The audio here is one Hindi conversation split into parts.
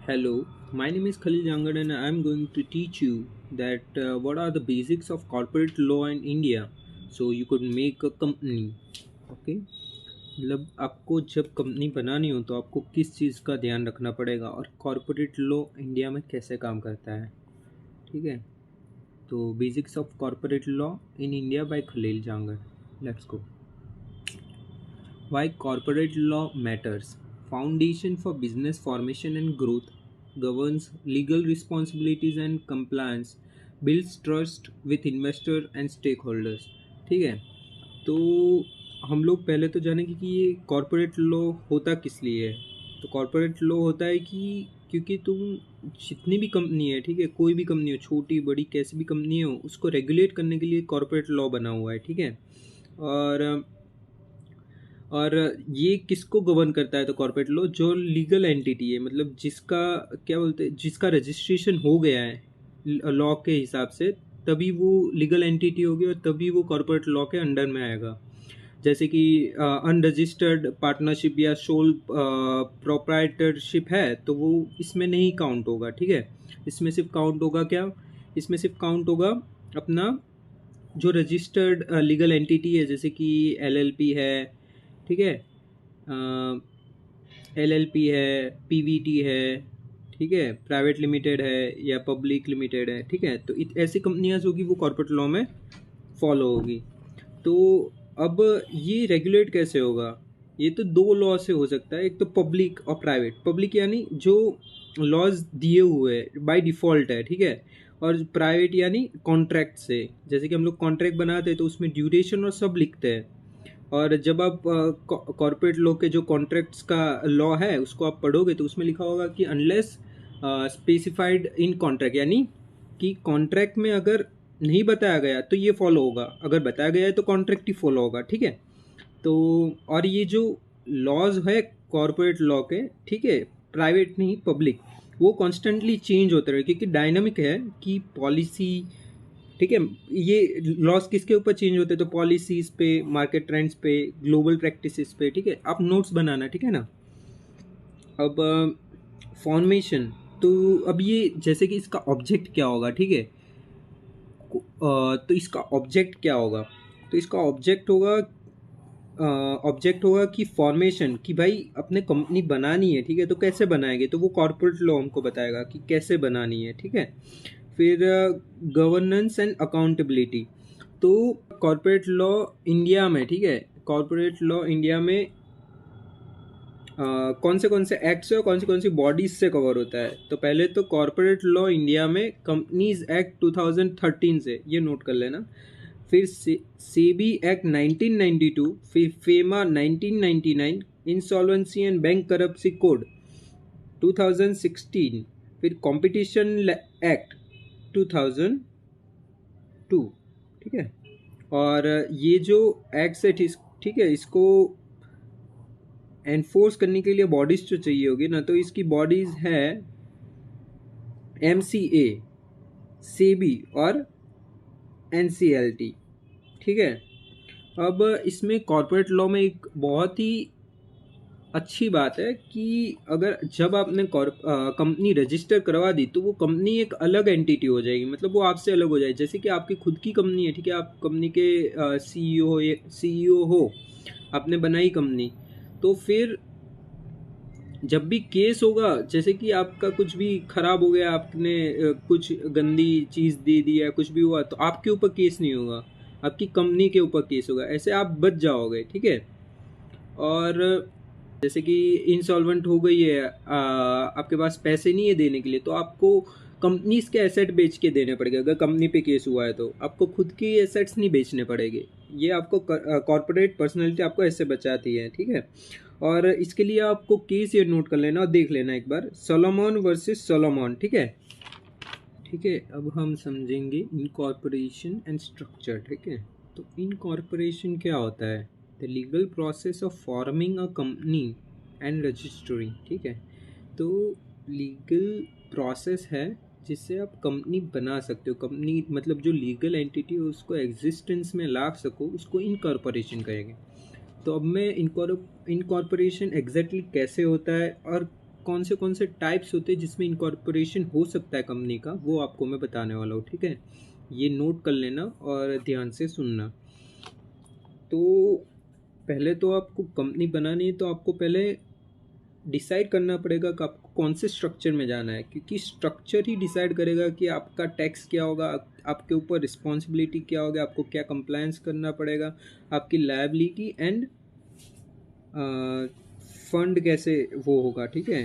Hello, my name is Khalil Jangan and I am going to teach you that what are the basics of corporate law in India so you could make a company. Okay? मतलब आपको जब कंपनी बनानी हो तो आपको किस चीज़ का ध्यान रखना पड़ेगा और कॉरपोरेट लॉ इंडिया में कैसे काम करता है. ठीक है, तो basics of corporate law in India by Khalil Jangar. Let's go. Why corporate law matters. Foundation for business formation and growth, governs legal responsibilities and compliance, builds trust with investor and stakeholders. ठीक है, तो हम लोग पहले तो जानेंगे कि ये कॉरपोरेट लॉ होता किस लिए है. तो कॉरपोरेट लॉ होता है कि क्योंकि तुम जितनी भी कंपनी है, ठीक है, कोई भी कंपनी हो, छोटी बड़ी कैसी भी कंपनी हो, उसको रेगुलेट करने के लिए कॉरपोरेट लॉ बना हुआ है. ठीक है, और और ये किसको गवर्न करता है? तो कॉर्पोरेट लॉ जो लीगल एंटिटी है, मतलब जिसका क्या बोलते हैं, जिसका रजिस्ट्रेशन हो गया है लॉ के हिसाब से, तभी वो लीगल एंटिटी होगी और तभी वो कॉर्पोरेट लॉ के अंडर में आएगा. जैसे कि अनरजिस्टर्ड पार्टनरशिप या सोल प्रोप्राइटरशिप है तो वो इसमें नहीं काउंट होगा. ठीक है, इसमें सिर्फ काउंट होगा क्या? इसमें सिर्फ काउंट होगा अपना जो रजिस्टर्ड लीगल एंटिटी है, जैसे कि एलएलपी है, ठीक है, एलएलपी है, पीवीटी है, ठीक है, प्राइवेट लिमिटेड है या पब्लिक लिमिटेड है. ठीक है, तो ऐसी कंपनियां होगी वो कॉर्पोरेट लॉ में फॉलो होगी. तो अब ये रेगुलेट कैसे होगा? ये तो दो लॉ से हो सकता है. एक तो पब्लिक और प्राइवेट. पब्लिक यानी जो लॉज दिए हुए बाय डिफ़ॉल्ट है, ठीक है, और प्राइवेट यानी कॉन्ट्रैक्ट से. जैसे कि हम लोग कॉन्ट्रैक्ट बनाते हैं तो उसमें ड्यूरेशन और सब लिखते हैं, और जब आप कॉर्पोरेट लॉ के जो कॉन्ट्रैक्ट्स का लॉ है उसको आप पढ़ोगे तो उसमें लिखा होगा कि अनलेस स्पेसिफाइड इन कॉन्ट्रैक्ट, यानी कि कॉन्ट्रैक्ट में अगर नहीं बताया गया तो ये फॉलो होगा, अगर बताया गया है तो कॉन्ट्रैक्ट ही फॉलो होगा. ठीक है, तो और ये जो लॉज है कॉर्पोरेट लॉ के, ठीक है, प्राइवेट नहीं पब्लिक, वो कॉन्स्टेंटली चेंज होते रहे क्योंकि डायनामिक है कि पॉलिसी. ठीक है, ये लॉस किसके ऊपर चेंज होते हैं? तो पॉलिसीज पे, मार्केट ट्रेंड्स पे, ग्लोबल प्रैक्टिसेस पे. ठीक है, आप नोट्स बनाना. ठीक है ना. अब फॉर्मेशन, तो अब ये जैसे कि इसका ऑब्जेक्ट क्या होगा, ठीक है, तो इसका ऑब्जेक्ट क्या होगा? तो इसका ऑब्जेक्ट होगा कि फॉर्मेशन, कि भाई अपने कंपनी बनानी है, ठीक है, तो कैसे बनाएंगे? तो वो कॉर्पोरेट लॉ हमको बताएगा कि कैसे बनानी है. ठीक है, फिर गवर्नेंस एंड अकाउंटेबिलिटी. तो कॉर्पोरेट लॉ इंडिया में, ठीक है, कॉर्पोरेट लॉ इंडिया में कौन से एक्ट से और कौन सी बॉडीज से कवर होता है? तो पहले तो कॉर्पोरेट लॉ इंडिया में कंपनीज एक्ट 2013 से, ये नोट कर लेना. फिर सेबी एक्ट 1992, फिर FEMA 1999, insolvency and bank करप्सी code 2016, फिर कंपटीशन एक्ट 2002. ठीक है, और ये जो एक्ट है, ठीक है, इसको एनफोर्स करने के लिए बॉडीज जो चाहिए होगी ना, तो इसकी बॉडीज है एमसीए, सेबी और एनसीएलटी. ठीक है, अब इसमें कॉर्पोरेट लॉ में एक बहुत ही अच्छी बात है कि अगर जब आपने कंपनी रजिस्टर करवा दी तो वो कंपनी एक अलग एंटिटी हो जाएगी, मतलब वो आपसे अलग हो जाएगी. जैसे कि आपकी खुद की कंपनी है, ठीक है, आप कंपनी के सीईओ हो, आपने बनाई कंपनी, तो फिर जब भी केस होगा, जैसे कि आपका कुछ भी खराब हो गया, आपने कुछ गंदी चीज़ दे दी या कुछ भी हुआ, तो आपके ऊपर केस नहीं होगा, आपकी कंपनी के ऊपर केस होगा. ऐसे आप बच जाओगे. ठीक है, और जैसे कि इंसॉल्वेंट हो गई है, आपके पास पैसे नहीं है देने के लिए, तो आपको कंपनीज के एसेट बेच के देने पड़ेंगे. अगर कंपनी पे केस हुआ है तो आपको खुद की एसेट्स नहीं बेचने पड़ेंगे. ये आपको कॉर्पोरेट पर्सनैलिटी आपको ऐसे बचाती है. ठीक है, और इसके लिए आपको केस ये नोट कर लेना और देख लेना एक बार, सोलोमन वर्सेस सोलोमन. ठीक है, ठीक है, अब हम समझेंगे इनकॉर्पोरेशन एंड स्ट्रक्चर. ठीक है, तो इनकॉर्पोरेशन क्या होता है? The legal process of forming a company and registering. ठीक है, तो लीगल प्रोसेस है जिससे आप कंपनी बना सकते हो. कंपनी मतलब जो लीगल एंटिटी है उसको एग्जिस्टेंस में ला सको, उसको इनकॉर्पोरेशन कहेंगे. तो अब मैं इनकॉर्पोरेशन एग्जैक्टली कैसे होता है और कौन से टाइप्स होते हैं जिसमें इनकॉर्पोरेशन हो सकता है कंपनी का, वो आपको मैं बताने वाला हूँ, ठीक है। ये नोट कर लेना और ध्यान से सुनना। तो पहले तो आपको कंपनी बनानी है, तो आपको पहले डिसाइड करना पड़ेगा कि आपको कौन से स्ट्रक्चर में जाना है, क्योंकि स्ट्रक्चर ही डिसाइड करेगा कि आपका टैक्स क्या होगा, आपके ऊपर रिस्पॉन्सिबिलिटी क्या होगा, आपको क्या कंप्लायंस करना पड़ेगा, आपकी लायबिलिटी एंड फंड कैसे वो होगा, ठीक है।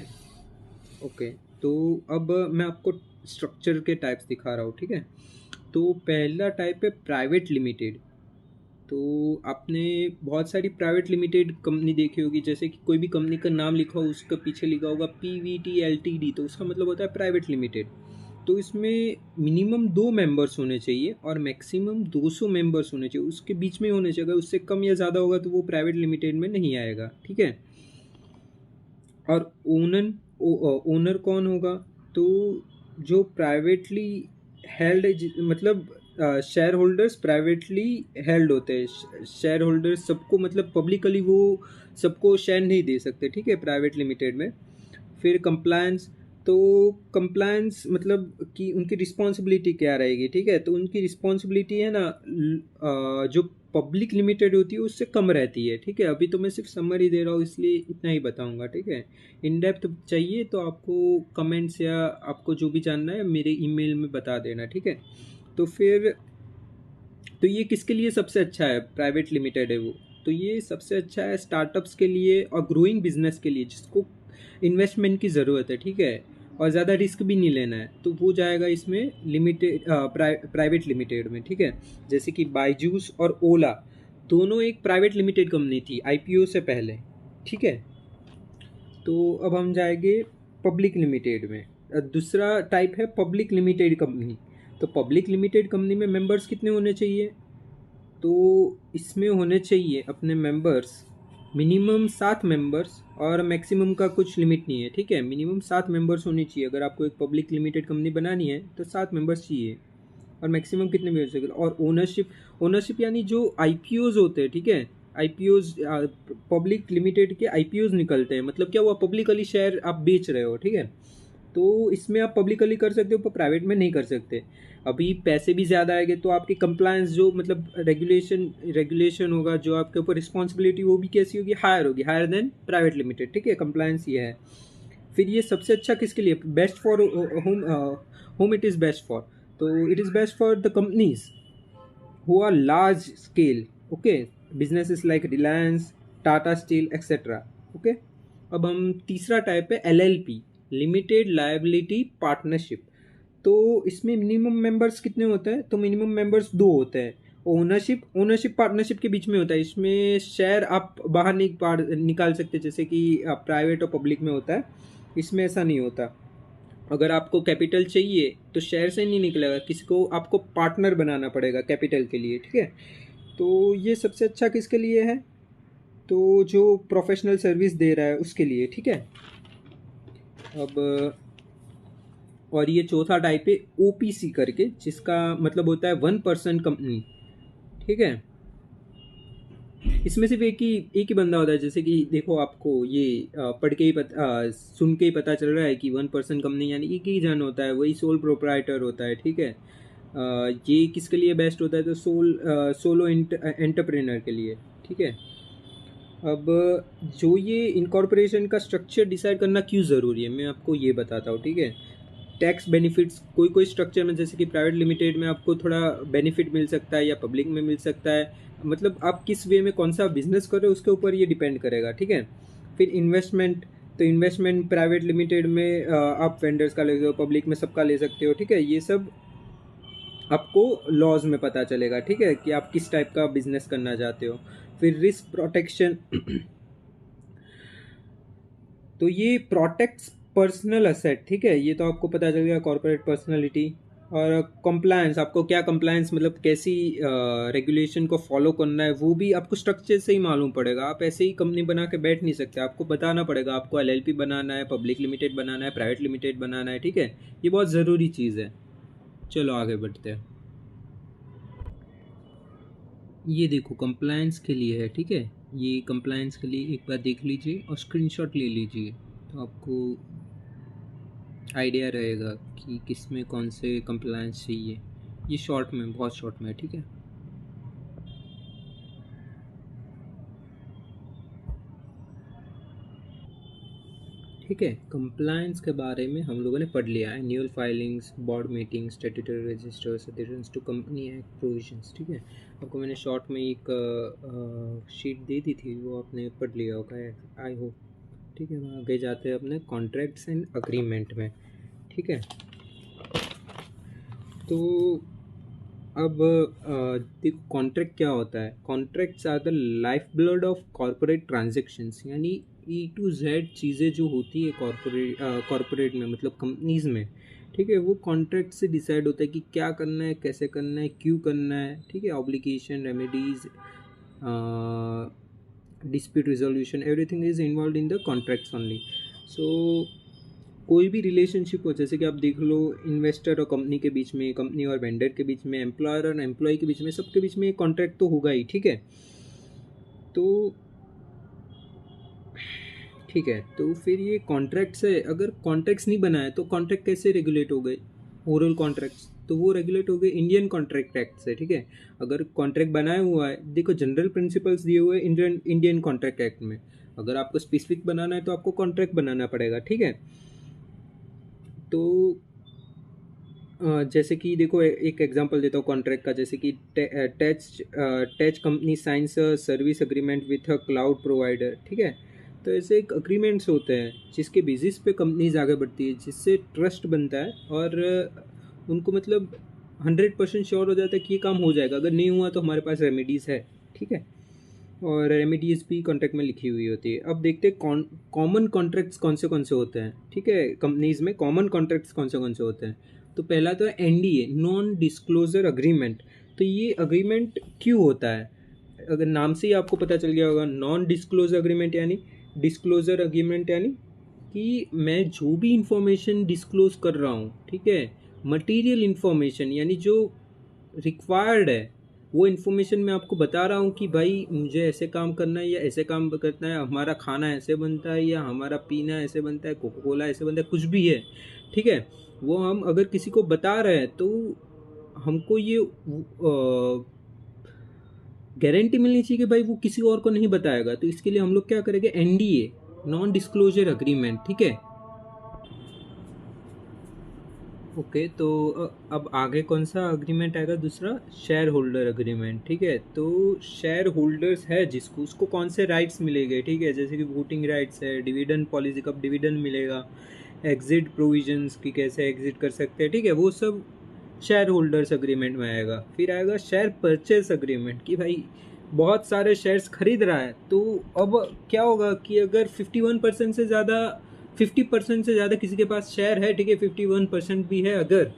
ओके, तो अब मैं आपको स्ट्रक्चर के टाइप्स दिखा रहा हूँ, ठीक है। तो पहला टाइप है प्राइवेट लिमिटेड। तो आपने बहुत सारी प्राइवेट लिमिटेड कंपनी देखी होगी, जैसे कि कोई भी कंपनी का नाम लिखा हो उसका पीछे लिखा होगा PVT LTD, तो उसका मतलब होता है प्राइवेट लिमिटेड। तो इसमें मिनिमम 2 मेंबर्स होने चाहिए और मैक्सिमम 200 मेंबर्स होने चाहिए, उसके बीच में होने चाहिए। अगर उससे कम या ज़्यादा होगा तो वो प्राइवेट लिमिटेड में नहीं आएगा, ठीक है। और ओनर कौन होगा, तो जो प्राइवेटली हेल्ड, मतलब शेयर होल्डर्स प्राइवेटली हेल्ड होते हैं। शेयर होल्डर्स सबको, मतलब पब्लिकली वो सबको शेयर नहीं दे सकते, ठीक है, प्राइवेट लिमिटेड में। फिर कंप्लायंस, तो कंप्लायंस मतलब कि उनकी रिस्पॉन्सिबिलिटी क्या रहेगी, ठीक है। तो उनकी रिस्पॉन्सिबिलिटी है ना, जो पब्लिक लिमिटेड होती है उससे कम रहती है, ठीक है। अभी तो मैं सिर्फ समरी दे रहा हूँ, इसलिए इतना ही बताऊंगा, ठीक है। इन डेप्थ चाहिए तो आपको कमेंट्स या आपको जो भी जानना है मेरे ईमेल में बता देना, ठीक है। तो फिर तो ये किसके लिए सबसे अच्छा है, प्राइवेट लिमिटेड है वो। तो ये सबसे अच्छा है स्टार्टअप्स के लिए और ग्रोइंग बिजनेस के लिए, जिसको इन्वेस्टमेंट की ज़रूरत है, ठीक है, और ज़्यादा रिस्क भी नहीं लेना है, तो वो जाएगा इसमें लिमिटेड प्राइवेट लिमिटेड में, ठीक है। जैसे कि बायजूस और ओला दोनों एक प्राइवेट लिमिटेड कंपनी थी IPO से पहले, ठीक है। तो अब हम जाएंगे पब्लिक लिमिटेड में। दूसरा टाइप है पब्लिक लिमिटेड कंपनी। तो पब्लिक लिमिटेड कंपनी में मेंबर्स कितने होने चाहिए, तो इसमें होने चाहिए अपने मेंबर्स मिनिमम 7 मेंबर्स, और मैक्सिमम का कुछ लिमिट नहीं है, ठीक है। मिनिमम 7 मेंबर्स होनी चाहिए। अगर आपको एक पब्लिक लिमिटेड कंपनी बनानी है तो 7 मेंबर्स चाहिए, और मैक्सिमम कितने भी हो सके। और ओनरशिप यानी जो IPOs होते हैं, ठीक है, IPOs पब्लिक लिमिटेड के IPOs निकलते हैं, मतलब क्या हुआ, पब्लिकली शेयर आप बेच रहे हो, ठीक है। तो इसमें आप पब्लिकली कर सकते हो पर प्राइवेट में नहीं कर सकते। अभी पैसे भी ज़्यादा आएंगे तो आपकी कंप्लायंस, जो मतलब रेगुलेशन होगा, जो आपके ऊपर रिस्पॉन्सिबिलिटी, वो भी कैसी होगी, हायर देन प्राइवेट लिमिटेड, ठीक है। कंप्लायंस ये है। फिर ये सबसे अच्छा किसके लिए, best for home it is best for, तो it is best for the companies who are large scale, okay, businesses like Reliance, Tata Steel, etc. okay। अब हम तीसरा टाइप है LLP, लिमिटेड लायबिलिटी पार्टनरशिप। तो इसमें मिनिमम मेंबर्स कितने होते हैं, तो मिनिमम मेंबर्स 2 होते हैं। ओनरशिप पार्टनरशिप के बीच में होता है, इसमें शेयर आप बाहर निकाल सकते, जैसे कि प्राइवेट और पब्लिक में होता है, इसमें ऐसा नहीं होता। अगर आपको कैपिटल चाहिए तो शेयर से नहीं निकलेगा, किसी को आपको पार्टनर बनाना पड़ेगा कैपिटल के लिए, ठीक है। तो ये सबसे अच्छा किसके लिए है, तो जो प्रोफेशनल सर्विस दे रहा है उसके लिए, ठीक है। अब और ये चौथा टाइप है OPC करके, जिसका मतलब होता है 1% कंपनी, ठीक है। इसमें सिर्फ एक ही बंदा होता है, जैसे कि देखो आपको ये पढ़ के ही सुन के ही पता चल रहा है कि 1% कंपनी यानी एक ही जन होता है, वही सोल प्रोप्राइटर होता है, ठीक है। ये किसके लिए बेस्ट होता है, तो सोलो एंटरप्रेन्योर के लिए, ठीक है। अब जो ये इनकॉर्पोरेशन का स्ट्रक्चर डिसाइड करना क्यों ज़रूरी है, मैं आपको ये बताता हूँ, ठीक है। टैक्स बेनिफिट्स, कोई स्ट्रक्चर में, जैसे कि प्राइवेट लिमिटेड में आपको थोड़ा बेनिफिट मिल सकता है या पब्लिक में मिल सकता है, मतलब आप किस वे में कौन सा बिजनेस कर रहे हो उसके ऊपर ये डिपेंड करेगा, ठीक है। फिर इन्वेस्टमेंट, तो इन्वेस्टमेंट प्राइवेट लिमिटेड में आप वेंडर्स का ले सकते हो, पब्लिक में सबका ले सकते हो, ठीक है। ये सब आपको लॉज में पता चलेगा, ठीक है, कि आप किस टाइप का बिजनेस करना चाहते हो। फिर रिस्क प्रोटेक्शन तो ये प्रोटेक्ट्स पर्सनल असेट, ठीक है, ये तो आपको पता चल गया, कॉर्पोरेट पर्सनैलिटी। और कंप्लायंस, आपको क्या कंप्लायंस, मतलब कैसी रेगुलेशन को फॉलो करना है, वो भी आपको स्ट्रक्चर से ही मालूम पड़ेगा। आप ऐसे ही कंपनी बना के बैठ नहीं सकते, आपको बताना पड़ेगा आपको LLP बनाना है, पब्लिक लिमिटेड बनाना है, प्राइवेट लिमिटेड बनाना है, ठीक है। ये बहुत ज़रूरी चीज़ है। चलो आगे बढ़ते हैं। ये देखो कंप्लायंस के लिए है, ठीक है। ये कंप्लायंस के लिए एक बार देख लीजिए और स्क्रीनशॉट ले लीजिए। आपको आइडिया रहेगा कि किस में कौन से कंप्लायंस चाहिए। ये शॉर्ट में, बहुत शॉर्ट में, ठीक है। ठीक है, कंप्लायंस के बारे में हम लोगों ने पढ़ लिया है। Annual filings, board meetings, statutory registers, adherence to company act provisions. ठीक है, आपको मैंने शॉर्ट में एक शीट दे दी थी, वो आपने पढ़ लिया होगा आई होप। ठीक है, वहाँ आगे जाते हैं अपने कॉन्ट्रैक्ट्स एंड अग्रीमेंट में। ठीक है, तो अब देखो कॉन्ट्रैक्ट क्या होता है। Contracts are the life blood of corporate transactions, यानी E to Z चीज़ें जो होती है कॉरपोरेट में, मतलब कंपनीज में। ठीक है, वो कॉन्ट्रैक्ट से डिसाइड होता है कि क्या करना है, कैसे करना है, क्यों करना है। ठीक है, obligation, remedies, dispute resolution, everything is involve in the contracts only. So कोई भी रिलेशनशिप हो, जैसे कि आप देख लो इन्वेस्टर और कंपनी के बीच में, कंपनी और वेंडर के बीच में, एम्प्लॉयर और एम्प्लॉय के बीच में, सबके बीच में एक कॉन्ट्रैक्ट तो होगा ही। ठीक है, तो ठीक है, तो फिर ये कॉन्ट्रैक्ट्स है। अगर कॉन्ट्रैक्ट्स नहीं बनाए तो कॉन्ट्रैक्ट कैसे रेगुलेट हो गए? ओरल कॉन्ट्रैक्ट्स तो वो रेगुलेट हो गए इंडियन कॉन्ट्रैक्ट एक्ट से। ठीक है, अगर कॉन्ट्रैक्ट बनाया हुआ है, देखो जनरल प्रिंसिपल्स दिए हुए इंडियन कॉन्ट्रैक्ट एक्ट में। अगर आपको स्पेसिफिक बनाना है तो आपको कॉन्ट्रैक्ट बनाना पड़ेगा। ठीक है, तो जैसे कि देखो एक एग्जांपल देता हूँ कॉन्ट्रैक्ट का, जैसे कि tech company signs service agreement with a cloud provider. ठीक है, तो ऐसे एक अग्रीमेंट्स होते हैं जिसके बेसिस पे कंपनीज आगे बढ़ती है, जिससे ट्रस्ट बनता है और उनको मतलब 100% श्योर हो जाता है कि ये काम हो जाएगा। अगर नहीं हुआ तो हमारे पास रेमेडीज़ है। ठीक है, और रेमेडीज़ भी कॉन्ट्रैक्ट में लिखी हुई होती है। अब देखते हैं कॉमन कॉन्ट्रैक्ट्स कौन से होते हैं। ठीक है, कंपनीज में कॉमन कॉन्ट्रैक्ट्स कौन से होते हैं। तो पहला तो है NDA, नॉन डिस्क्लोजर अग्रीमेंट। तो ये अग्रीमेंट क्यों होता है? अगर नाम से ही आपको पता चल गया होगा, नॉन डिस्क्लोजर अग्रीमेंट यानी डिस्क्लोजर अग्रीमेंट यानी कि मैं जो भी इंफॉर्मेशन डिस्क्लोज कर रहा हूँ, ठीक है, मटेरियल इंफॉर्मेशन यानी जो रिक्वायर्ड है, वो इन्फॉर्मेशन मैं आपको बता रहा हूँ कि भाई मुझे ऐसे काम करना है या ऐसे काम करना है, हमारा खाना ऐसे बनता है या हमारा पीना ऐसे बनता है, कोका कोला ऐसे बनता है, कुछ भी है। ठीक है, वो हम अगर किसी को बता रहे हैं तो हमको ये गारंटी मिलनी चाहिए कि भाई वो किसी और को नहीं बताएगा। तो इसके लिए हम लोग क्या करेंगे, NDA, नॉन डिस्क्लोजर अग्रीमेंट। ठीक है, ओके, तो अब आगे कौन सा अग्रीमेंट आएगा? दूसरा शेयर होल्डर अग्रीमेंट। ठीक है, तो शेयर होल्डर्स है जिसको, उसको कौन से राइट्स मिलेंगे? ठीक है, जैसे कि वोटिंग राइट्स है, डिविडेंड पॉलिसी, कब डिविडेंड मिलेगा, एग्जिट प्रोविजंस की कैसे एग्जिट कर सकते हैं। ठीक है, वो सब शेयर होल्डर्स अग्रीमेंट में आएगा। फिर आएगा शेयर परचेस अग्रीमेंट कि भाई बहुत सारे शेयर्स खरीद रहा है, तो अब क्या होगा कि अगर 51% से ज़्यादा 50% से ज़्यादा किसी के पास शेयर है, ठीक है, 51% भी है अगर,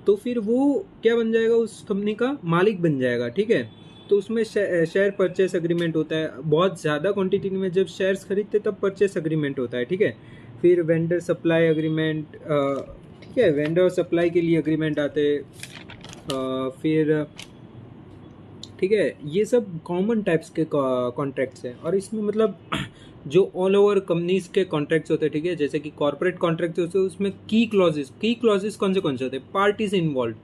तो फिर वो क्या बन जाएगा, उस कंपनी का मालिक बन जाएगा। ठीक है, तो उसमें शेयर परचेस अग्रीमेंट होता है। बहुत ज़्यादा क्वांटिटी में जब शेयर्स खरीदते तब परचेस अग्रीमेंट होता है। ठीक है, फिर वेंडर सप्लाई अग्रीमेंट। ठीक है, वेंडर सप्लाई के लिए अग्रीमेंट आते हैं। फिर ठीक है, ये सब कॉमन टाइप्स के कॉन्ट्रैक्ट्स हैं। और इसमें मतलब जो ऑल ओवर कंपनीज के कॉन्ट्रैक्ट्स होते हैं, ठीक है, जैसे कि कॉर्पोरेट कॉन्ट्रैक्ट्स होते हैं, उसमें की क्लॉजेस कौन से होते हैं? Parties involve.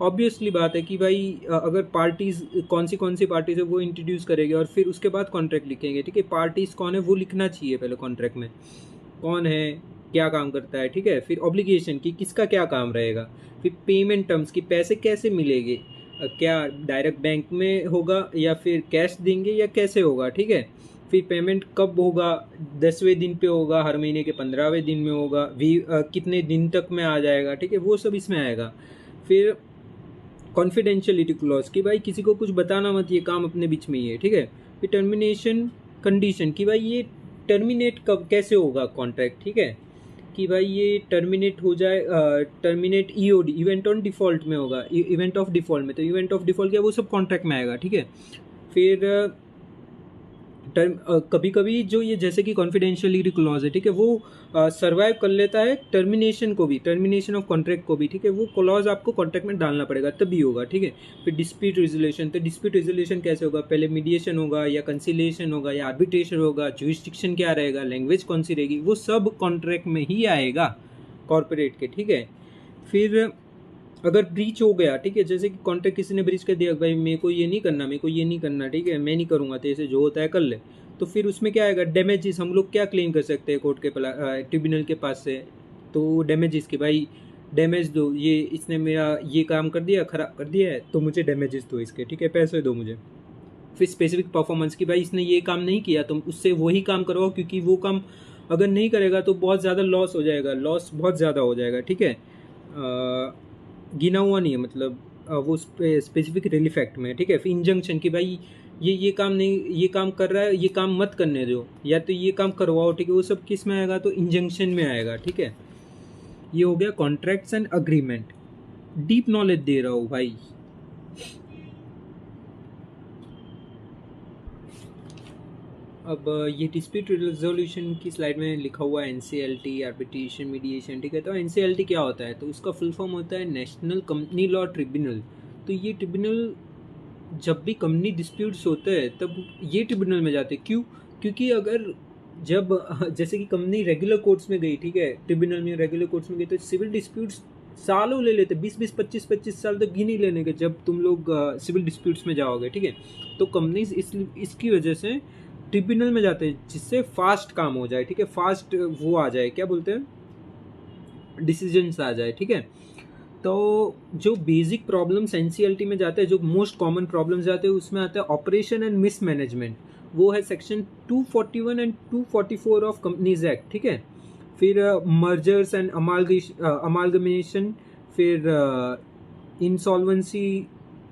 ऑब्वियसली बात है कि भाई अगर पार्टीज कौन सी पार्टीज है वो इंट्रोड्यूस करेगी और फिर उसके बाद कॉन्ट्रैक्ट लिखेंगे। ठीक है, पार्टीज कौन है वो लिखना चाहिए पहले कॉन्ट्रैक्ट में, कौन है, क्या काम करता है। ठीक है, फिर ऑब्लिगेशन की किसका क्या काम रहेगा, फिर पेमेंट टर्म्स की पैसे कैसे मिलेंगे, क्या डायरेक्ट बैंक में होगा या फिर कैश देंगे या कैसे होगा। ठीक है, फिर पेमेंट कब होगा, 10वें दिन पे होगा, हर महीने के 15वें दिन में होगा, कितने दिन तक में आ जाएगा। ठीक है, वो सब इसमें आएगा। फिर कॉन्फिडेंशियलिटी क्लॉज कि भाई किसी को कुछ बताना मत, ये काम अपने बीच में ही है। ठीक है, फिर टर्मिनेशन कंडीशन कि भाई ये टर्मिनेट कब कैसे होगा कॉन्ट्रैक्ट। ठीक है, कि भाई ये टर्मिनेट हो जाए, terminate EOD, event on default में होगा, इवेंट ऑफ डिफ़ॉल्ट में। तो इवेंट ऑफ डिफ़ॉल्ट क्या, वो सब कॉन्ट्रैक्ट में आएगा। ठीक है, फिर कभी कभी जो ये जैसे कि कॉन्फिडेंशियलिटी क्लॉज है, ठीक है, वो सर्वाइव कर लेता है टर्मिनेशन को भी, टर्मिनेशन ऑफ कॉन्ट्रैक्ट को भी, ठीक है, वो क्लॉज आपको कॉन्ट्रैक्ट में डालना पड़ेगा तभी होगा, ठीक है। फिर डिस्प्यूट रेजोल्यूशन, तो डिस्प्यूट रेजोल्यूशन कैसे होगा, पहले मीडिएशन होगा या कंसिलिएशन होगा या आर्बिट्रेशन होगा, जुरिस्डिक्शन क्या रहेगा, लैंग्वेज कौन सी रहेगी, वो सब कॉन्ट्रैक्ट में ही आएगा कॉर्पोरेट के, ठीक है। फिर अगर ब्रीच हो गया, ठीक है, जैसे कि कॉन्ट्रैक्ट किसी ने ब्रीच कर दिया, भाई मेरे को ये नहीं करना, मेरे को ये नहीं करना, ठीक है, मैं नहीं करूँगा, तो ऐसे जो होता है कर ले, तो फिर उसमें क्या आएगा, डैमेजेस। हम लोग क्या क्लेम कर सकते हैं कोर्ट के ट्रिब्यूनल के पास से, तो डैमेजेस कि भाई डैमेज दो, ये इसने मेरा ये काम कर दिया, ख़राब कर दिया है, तो मुझे डैमेजेस दो इसके, ठीक है, पैसे दो मुझे। फिर स्पेसिफिक परफॉर्मेंस की, भाई इसने ये काम नहीं किया तो उससे वही काम करवाओ, क्योंकि वो काम अगर नहीं करेगा तो बहुत ज़्यादा लॉस हो जाएगा, लॉस बहुत ज़्यादा हो जाएगा, ठीक है। गिना हुआ नहीं है, मतलब वो स्पेसिफिक रिलीफ एक्ट में, ठीक है। फिर इंजंक्शन की, भाई ये काम नहीं, ये काम कर रहा है, ये काम मत करने दो, या तो ये काम करवाओ, ठीक है, वो सब किस में आएगा, तो इंजंक्शन में आएगा, ठीक है। ये हो गया contracts and agreement. Deep knowledge दे रहा हूँ भाई। अब ये डिस्प्यूट रेजोल्यूशन की स्लाइड में लिखा हुआ है एनसीएलटी, आर्बिट्रेशन, मीडिएशन, ठीक है। तो एनसीएलटी क्या होता है, तो उसका फुल फॉर्म होता है नेशनल कंपनी लॉ ट्रिब्यूनल। तो ये ट्रिब्यूनल जब भी कंपनी डिस्प्यूट्स होते हैं तब ये ट्रिब्यूनल में जाते हैं। क्यों? क्योंकि अगर जब जैसे कि कंपनी रेगुलर कोर्ट्स में गई, ठीक है, ट्रिब्यूनल में रेगुलर कोर्ट्स में गई, तो सिविल डिस्प्यूट्स सालों ले लेते, 20-20, 25-25 साल तक गिन ही लेने के, जब तुम लोग सिविल डिस्प्यूट्स में जाओगे, ठीक है। तो कंपनीज इसकी वजह से ट्रिब्यूनल में जाते हैं, जिससे फास्ट काम हो जाए, ठीक है, फास्ट वो आ जाए, क्या बोलते हैं, डिसीजंस आ जाए, ठीक है। तो जो बेसिक प्रॉब्लम्स एनसीएलटी में जाते हैं, जो मोस्ट कॉमन प्रॉब्लम्स जाते हैं, उसमें आता है ऑपरेशन एंड मिसमैनेजमेंट। वो है section 241 and 244 of companies act, ठीक है। फिर मर्जर्स एंड अमालगमेशन, फिर इंसॉल्वेंसी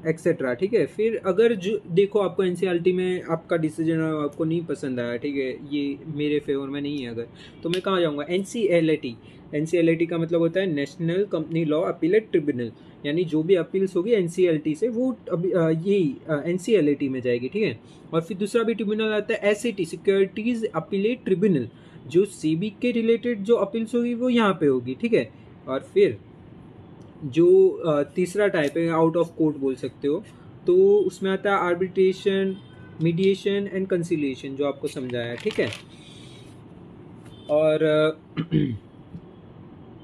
एक्सेट्रा, ठीक है। फिर अगर जो देखो आपको एनसीएलटी में आपका डिसीजन आपको नहीं पसंद आया, ठीक है, ये मेरे फेवर में नहीं है अगर, तो मैं कहाँ जाऊँगा, एनसीएलटी। एनसीएलटी का मतलब होता है national company law appellate tribunal, यानी जो भी अपील्स होगी एनसीएलटी से वो यही एनसीएलटी में जाएगी, ठीक है। और फिर दूसरा भी ट्रिब्यूनल आता है एसएटी, सिक्योरिटीज अपीलेट ट्रिब्यूनल, जो सीबी के रिलेटेड जो अपील्स होगी वो यहाँ पे होगी, ठीक है। और फिर जो तीसरा टाइप है आउट ऑफ कोर्ट बोल सकते हो, तो उसमें आता है आर्बिट्रेशन, मीडिएशन एंड कंसिलिएशन, जो आपको समझाया, ठीक है। और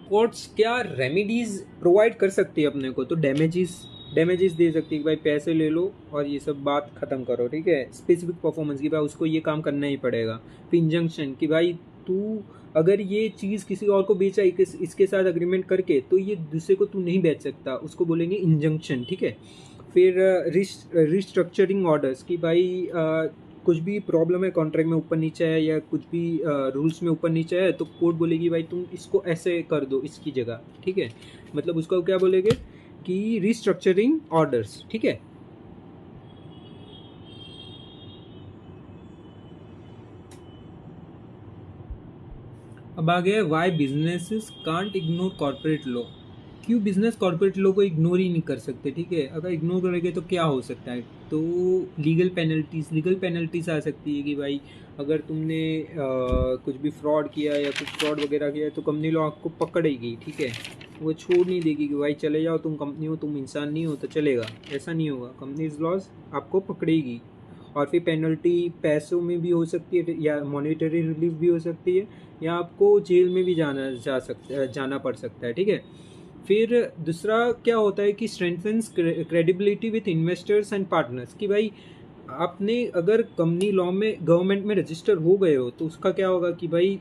कोर्ट्स क्या रेमेडीज प्रोवाइड कर सकती है अपने को, तो डैमेजेस दे सकती है कि भाई पैसे ले लो और ये सब बात ख़त्म करो, ठीक है। स्पेसिफिक परफॉर्मेंस की, भाई उसको ये काम करना ही पड़ेगा। फिर इंजंक्शन कि भाई तू अगर ये चीज़ किसी और को बेचा इसके साथ अग्रीमेंट करके, तो ये दूसरे को तू नहीं बेच सकता, उसको बोलेंगे इंजंक्शन, ठीक है। फिर रिस्ट्रक्चरिंग ऑर्डर्स कि भाई कुछ भी प्रॉब्लम है कॉन्ट्रैक्ट में ऊपर नीचे है, या कुछ भी रूल्स में ऊपर नीचे है, तो कोर्ट बोलेगी भाई तुम इसको ऐसे कर दो इसकी जगह, ठीक है। मतलब उसको क्या बोलेंगे कि रिस्ट्रक्चरिंग ऑर्डर्स, ठीक है। अब आ गया why businesses can't ignore corporate law. क्यों बिजनेस कॉर्पोरेट लॉ को इग्नोर ही नहीं कर सकते, ठीक है। अगर इग्नोर करेंगे तो क्या हो सकता है, तो लीगल पेनल्टीज आ सकती है कि भाई अगर तुमने कुछ भी फ्रॉड किया या कुछ फ्रॉड वगैरह किया तो कंपनी लॉ आपको पकड़ेगी, ठीक है। वो छोड़ नहीं देगी कि भाई चले जाओ, तुम कंपनी हो, तुम इंसान नहीं हो तो चलेगा, ऐसा नहीं होगा, कंपनीज लॉज आपको पकड़ेगी। और फिर पेनल्टी पैसों में भी हो सकती है, या मॉनेटरी रिलीफ भी हो सकती है, या आपको जेल में भी जाना पड़ सकता है, ठीक है। फिर दूसरा क्या होता है कि strengthens credibility with investors and partners, कि भाई आपने अगर कंपनी लॉ में गवर्नमेंट में रजिस्टर हो गए हो, तो उसका क्या होगा कि भाई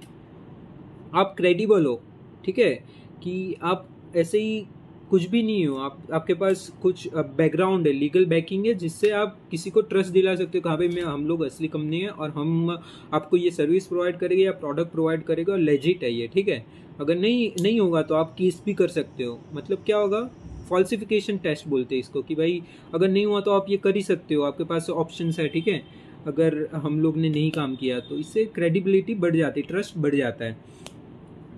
आप क्रेडिबल हो, ठीक है, कि आप ऐसे ही कुछ भी नहीं हो, आपके पास कुछ बैकग्राउंड है, लीगल बैकिंग है, जिससे आप किसी को ट्रस्ट दिला सकते हो कि हाँ भाई हम लोग असली कंपनी है और हम आपको ये सर्विस प्रोवाइड करेंगे या प्रोडक्ट प्रोवाइड करेगा और लेजिट है ये, ठीक है। अगर नहीं होगा तो आप केस भी कर सकते हो। मतलब क्या होगा, फॉल्सिफिकेशन टेस्ट बोलते हैं इसको, कि भाई अगर नहीं हुआ तो आप ये कर ही सकते हो, आपके पास ऑप्शंस है, ठीक है। अगर हम लोग ने नहीं काम किया तो इससे क्रेडिबिलिटी बढ़ जाती है, ट्रस्ट बढ़ जाता है।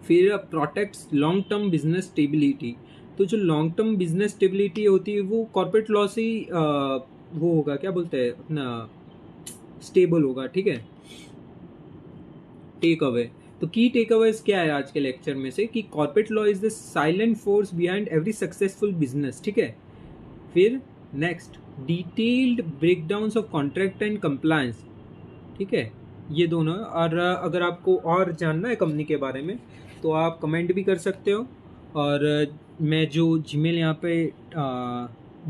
फिर protects long term business stability. तो जो लॉन्ग टर्म बिजनेस स्टेबिलिटी होती है वो कॉर्पोरेट लॉ से ही वो होगा, क्या बोलते हैं अपना, स्टेबल होगा। ठीक है, टेक अवे, तो की टेक अवेज क्या है आज के लेक्चर में से कि corporate law is the silent force behind every successful business. ठीक है, फिर next detailed breakdowns of contract and compliance. ठीक है, ये दोनों। और अगर आपको और जानना है कंपनी के बारे में तो आप कमेंट भी कर सकते हो। और मैं जो जीमेल यहाँ पे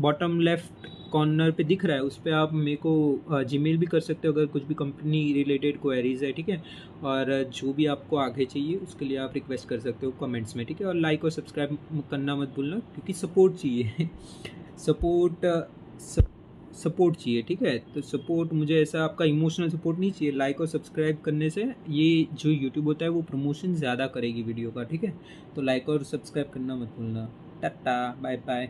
बॉटम लेफ्ट कॉर्नर पे दिख रहा है उस पर आप मेरे को जीमेल भी कर सकते हो अगर कुछ भी कंपनी रिलेटेड क्वेरीज है। ठीक है, और जो भी आपको आगे चाहिए उसके लिए आप रिक्वेस्ट कर सकते हो कमेंट्स में। ठीक है, और लाइक और सब्सक्राइब करना मत भूलना क्योंकि सपोर्ट चाहिए सपोर्ट सपोर्ट चाहिए। ठीक है, तो सपोर्ट मुझे ऐसा आपका इमोशनल सपोर्ट नहीं चाहिए। लाइक और सब्सक्राइब करने से ये जो यूट्यूब होता है वो प्रमोशन ज़्यादा करेगी वीडियो का। ठीक है, तो लाइक और सब्सक्राइब करना मत भूलना। Tata, bye bye.